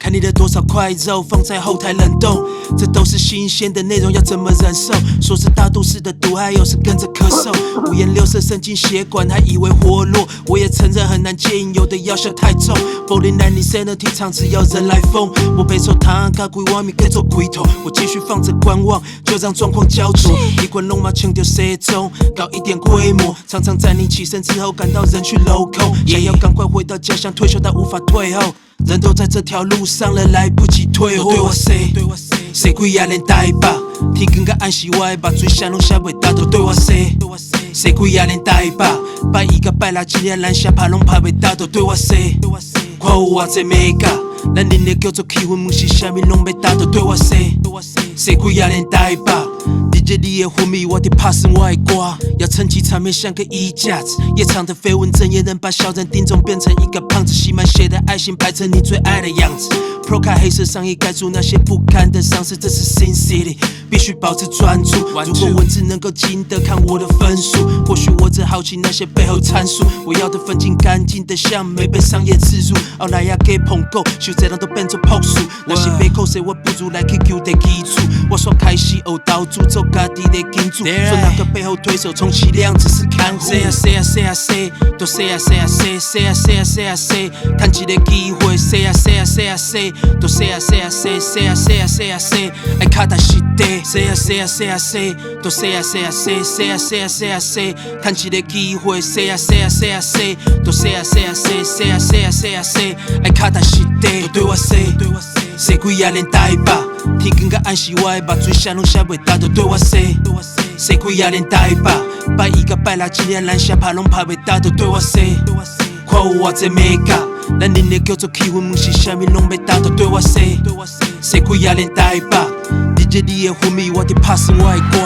看你的多少块肉放在后台冷冻，这都是新鲜的内容，要怎么忍受？说是大都市的毒害，又是跟着咳嗽，五颜六色神经血管，还以为活络。我也承认很难戒瘾，有的药效太重。49 Insanity 唱只要人来疯，我备受糖，甲规碗面给做龟头，我继续放着观望，就让状况焦灼。一关龙马枪就射中，搞一点规模，常常在你起身之后感到人去楼空，想要赶快回到家乡退休，但无法退后。人都在这条路上了，来不及退后。对我说，谁鬼也连台北，天光甲暗时我的目水啥拢写袂大，都对我说，谁鬼也连台北，拜一甲拜六一日咱写拍拢拍袂大，都对我说，看有偌济美甲，咱恁的叫做气氛，毋是啥物拢要打，都对我说，谁鬼也连台北。日你的昏迷，我得怕生我的歌，要撑起场面像个衣架子。夜场的绯闻真也能把小人丁总变成一个胖子，写满血的爱心排成你最爱的样子。Pro 卡黑色上衣盖住那些不堪的伤势，这是 Sin City， 必须保持专注。如果文字能够经得看我的分数，或许我只好奇那些背后参数。我要的分镜干净的像没被商业植入，后来也给捧够，就这样都变做朴素。那些被口水我不如来 QQ 的基础。我说开始偶到诅咒家己的金主，说那个背后推手充其量只是看护。Say 都 say 谈一个机会 say 都 say 爱卡达是地 say 都 say 谈一个机会 say 都 say 爱卡达是地，都对我 say， 谁鬼也连台北，天光甲暗时我的目水啥拢写袂大，都对我 say， 谁鬼也连台北，拜一甲拜六一日咱写拍拢拍袂大，都对我 say， 看有偌济美甲，咱恁的叫做气氛，毋是啥物拢要打，都对我 say， 谁鬼也连台北，日你的昏迷，我得拍算我的歌。